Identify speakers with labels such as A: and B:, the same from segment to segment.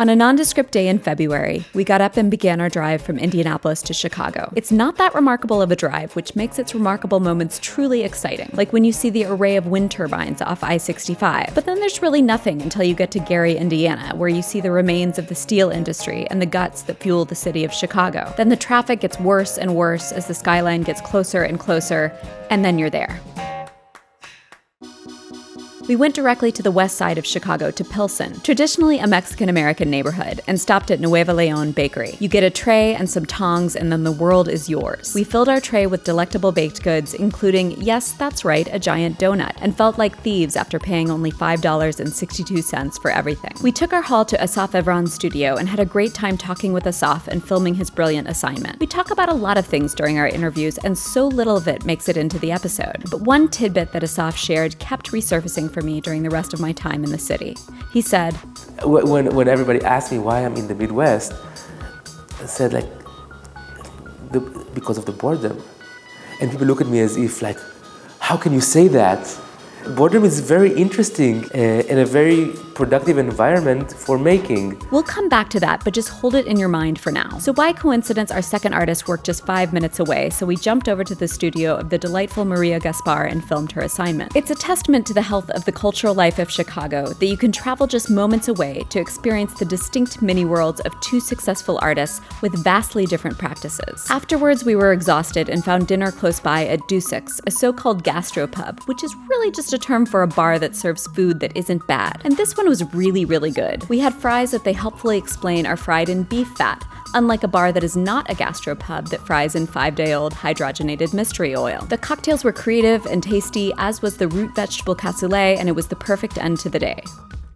A: On a nondescript day in February, we got up and began our drive from Indianapolis to Chicago. It's not that remarkable of a drive, which makes its remarkable moments truly exciting, like when you see the array of wind turbines off I-65. But then there's really nothing until you get to Gary, Indiana, where you see the remains of the steel industry and the guts that fuel the city of Chicago. Then the traffic gets worse and worse as the skyline gets closer and closer, and then you're there. We went directly to the west side of Chicago to Pilsen, traditionally a Mexican-American neighborhood, and stopped at Nuevo Bakery. You get a tray and some tongs, and then the world is yours. We filled our tray with delectable baked goods, including, yes, that's right, a giant donut, and felt like thieves after paying only $5.62 for everything. We took our haul to Asaf Evran's studio and had a great time talking with Asaf and filming his brilliant assignment. We talk about a lot of things during our interviews, and so little of it makes it into the episode. But one tidbit that Asaf shared kept resurfacing for me during the rest of my time in the city. He said,
B: when everybody asked me why I'm in the Midwest, I said because of the boredom. And people look at me as if how can you say that? Boredom is very interesting and a very productive environment for making.
A: We'll come back to that, but just hold it in your mind for now. So by coincidence, our second artist worked just 5 minutes away, so we jumped over to the studio of the delightful Maria Gaspar and filmed her assignment. It's a testament to the health of the cultural life of Chicago that you can travel just moments away to experience the distinct mini-worlds of two successful artists with vastly different practices. Afterwards, we were exhausted and found dinner close by at Dusek's, a so-called gastropub, which is really just a term for a bar that serves food that isn't bad. And this one was really, really good. We had fries that they helpfully explain are fried in beef fat, unlike a bar that is not a gastropub that fries in 5-day-old hydrogenated mystery oil. The cocktails were creative and tasty, as was the root vegetable cassoulet, and it was the perfect end to the day.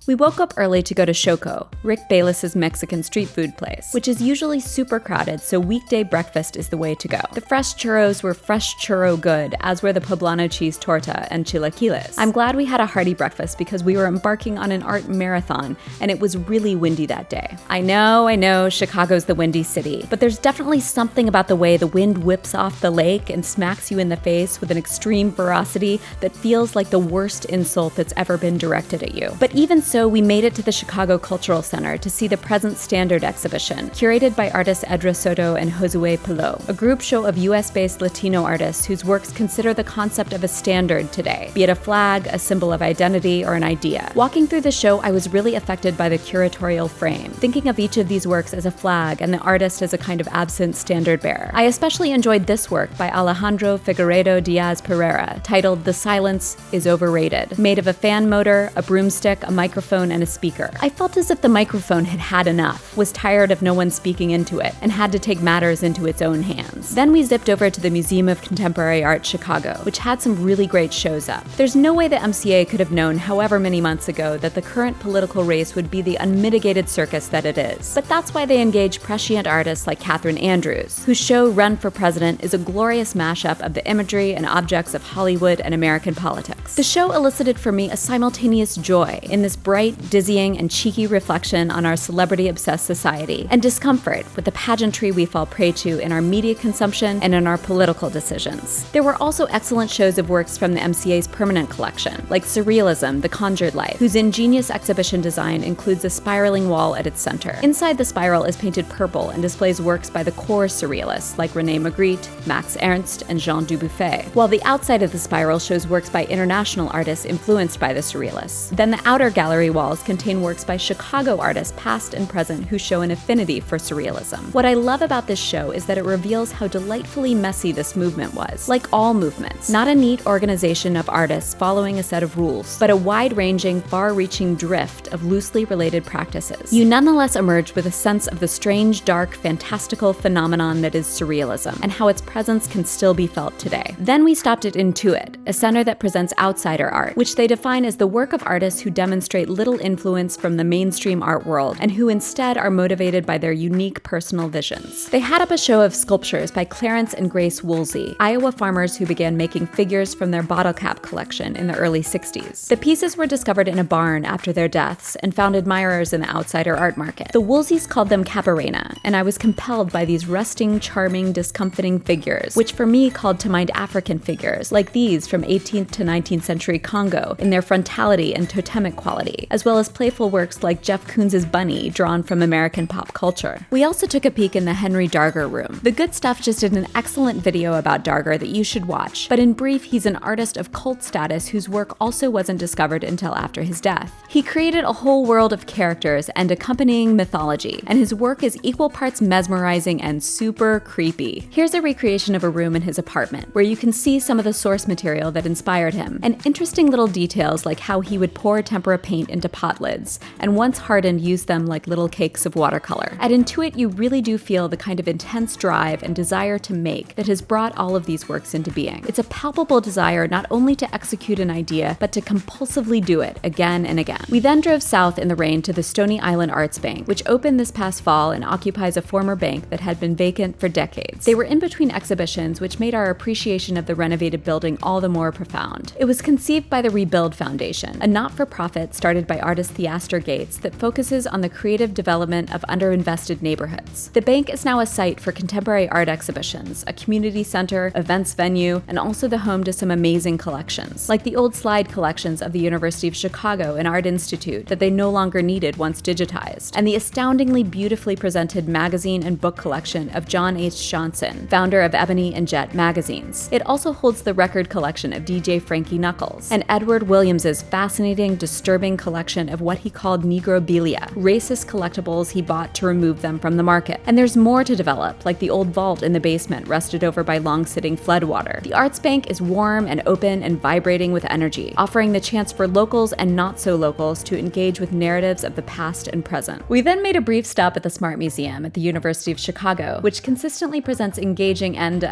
A: We woke up early to go to XOCO, Rick Bayless's Mexican street food place, which is usually super crowded, so weekday breakfast is the way to go. The fresh churros were fresh churro good, as were the poblano cheese torta and chilaquiles. I'm glad we had a hearty breakfast because we were embarking on an art marathon, and it was really windy that day. I know, Chicago's the windy city, but there's definitely something about the way the wind whips off the lake and smacks you in the face with an extreme ferocity that feels like the worst insult that's ever been directed at you. But even so, we made it to the Chicago Cultural Center to see the Present Standard exhibition, curated by artists EDRA Soto and Josue Pelot, a group show of US-based Latino artists whose works consider the concept of a standard today, be it a flag, a symbol of identity, or an idea. Walking through the show, I was really affected by the curatorial frame, thinking of each of these works as a flag and the artist as a kind of absent standard bearer. I especially enjoyed this work by Alejandro Figueiredo DIAZ-PERERA, titled The Silence is Overrated, made of a fan motor, a broomstick, a microphone, and a speaker. I felt as if the microphone had had enough, was tired of no one speaking into it, and had to take matters into its own hands. Then we zipped over to the Museum of Contemporary Art Chicago, which had some really great shows up. There's no way the MCA could have known however many months ago that the current political race would be the unmitigated circus that it is. But that's why they engage prescient artists like Catherine Andrews, whose show Run for President is a glorious mashup of the imagery and objects of Hollywood and American politics. The show elicited for me a simultaneous joy in this bright, dizzying, and cheeky reflection on our celebrity-obsessed society, and discomfort with the pageantry we fall prey to in our media consumption and in our political decisions. There were also excellent shows of works from the MCA's permanent collection, like Surrealism, The Conjured Life, whose ingenious exhibition design includes a spiraling wall at its center. Inside the spiral is painted purple and displays works by the core surrealists, like René Magritte, Max Ernst, and Jean Dubuffet, while the outside of the spiral shows works by international artists influenced by the surrealists. Then the outer gallery walls contain works by Chicago artists past and present who show an affinity for surrealism. What I love about this show is that it reveals how delightfully messy this movement was. Like all movements, not a neat organization of artists following a set of rules, but a wide-ranging, far-reaching drift of loosely related practices. You nonetheless emerge with a sense of the strange, dark, fantastical phenomenon that is surrealism, and how its presence can still be felt today. Then we stopped at Intuit, a center that presents outsider art, which they define as the work of artists who demonstrate little influence from the mainstream art world and who instead are motivated by their unique personal visions. They had up a show of sculptures by Clarence and Grace Woolsey, Iowa farmers who began making figures from their bottle cap collection in the early 60s. The pieces were discovered in a barn after their deaths and found admirers in the outsider art market. The Woolseys called them CAPARENA, and I was compelled by these rusting, charming, discomfiting figures, which for me called to mind African figures, like these from 18th to 19th century Congo in their frontality and totemic quality. comedy, as well as playful works like Jeff Koons' Bunny, drawn from American pop culture. We also took a peek in the Henry Darger room. The Good Stuff just did an excellent video about Darger that you should watch, but in brief, he's an artist of cult status whose work also wasn't discovered until after his death. He created a whole world of characters and accompanying mythology, and his work is equal parts mesmerizing and super creepy. Here's a recreation of a room in his apartment, where you can see some of the source material that inspired him, and interesting little details like how he would pour tempera paint into pot lids, and once hardened use them like little cakes of watercolor. At Intuit, you really do feel the kind of intense drive and desire to make that has brought all of these works into being. It's a palpable desire not only to execute an idea, but to compulsively do it again and again. We then drove south in the rain to the Stony Island Arts Bank, which opened this past fall and occupies a former bank that had been vacant for decades. They were in between exhibitions, which made our appreciation of the renovated building all the more profound. It was conceived by the Rebuild Foundation, a not-for-profit started by artist THEASTER that focuses on the creative development of underinvested neighborhoods. The bank is now a site for contemporary art exhibitions, a community center, events venue, and also the home to some amazing collections, like the old slide collections of the University of Chicago and Art Institute that they no longer needed once digitized, and the astoundingly beautifully presented magazine and book collection of John H. Johnson, founder of Ebony and Jet magazines. It also holds the record collection of DJ Frankie Knuckles, and Edward Williams's fascinating, disturbing collection of what he called Negrobilia, racist collectibles he bought to remove them from the market. And there's more to develop, like the old vault in the basement rusted over by long-sitting floodwater. The Arts Bank is warm and open and vibrating with energy, offering the chance for locals and not-so-locals to engage with narratives of the past and present. We then made a brief stop at the Smart Museum at the University of Chicago, which consistently presents engaging and,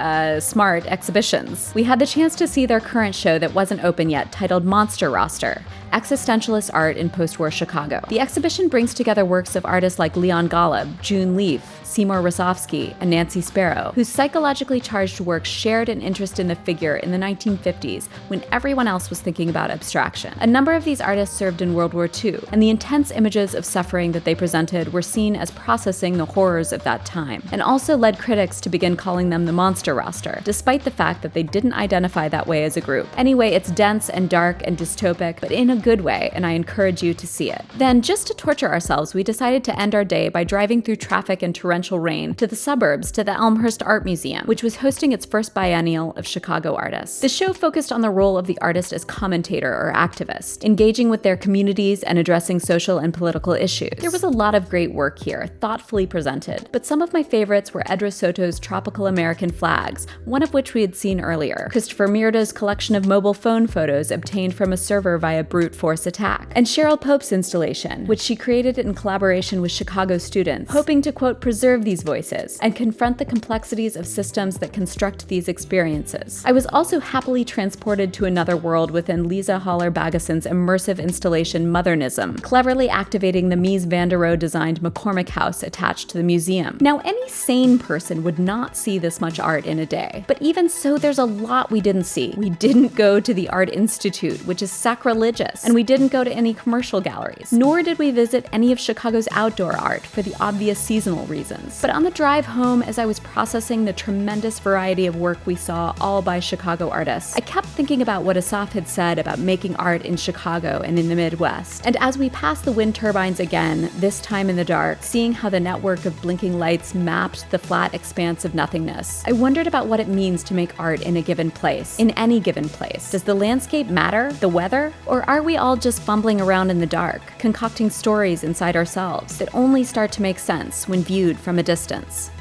A: smart exhibitions. We had the chance to see their current show that wasn't open yet, titled Monster Roster: Existentialist Art in Postwar Chicago. The exhibition brings together works of artists like Leon Golub, June Leaf, Seymour Rosofsky, and Nancy Sparrow, whose psychologically charged work shared an interest in the figure in the 1950s when everyone else was thinking about abstraction. A number of these artists served in World War II, and the intense images of suffering that they presented were seen as processing the horrors of that time, and also led critics to begin calling them the Monster Roster, despite the fact that they didn't identify that way as a group. Anyway, it's dense and dark and dystopic, but in a good way, and I encourage you to see it. Then, just to torture ourselves, we decided to end our day by driving through traffic and torrential rain to the suburbs to the Elmhurst Art Museum, which was hosting its first biennial of Chicago artists. The show focused on the role of the artist as commentator or activist, engaging with their communities and addressing social and political issues. There was a lot of great work here, thoughtfully presented, but some of my favorites were EDRA SOTO's Tropical American flags, one of which we had seen earlier, Christopher MEERDO's collection of mobile phone photos obtained from a server via brute force attack, and Cheryl Pope's installation, which she created in collaboration with Chicago students, hoping to, quote, preserve these voices and confront the complexities of systems that construct these experiences. I was also happily transported to another world within Lisa Haller-Bagason's immersive installation Modernism, cleverly activating the Mies van der Rohe-designed McCormick House attached to the museum. Now, any sane person would not see this much art in a day, but even so, there's a lot we didn't see. We didn't go to the Art Institute, which is sacrilegious, and we didn't go to any commercial galleries, nor did we visit any of Chicago's outdoor art for the obvious seasonal reasons. But on the drive home, as I was processing the tremendous variety of work we saw all by Chicago artists, I kept thinking about what Asaf had said about making art in Chicago and in the Midwest. And as we passed the wind turbines again, this time in the dark, seeing how the network of blinking lights mapped the flat expanse of nothingness, I wondered about what it means to make art in a given place, in any given place. Does the landscape matter? The weather? Or are we all just fumbling around in the dark, concocting stories inside ourselves that only start to make sense when viewed from a distance?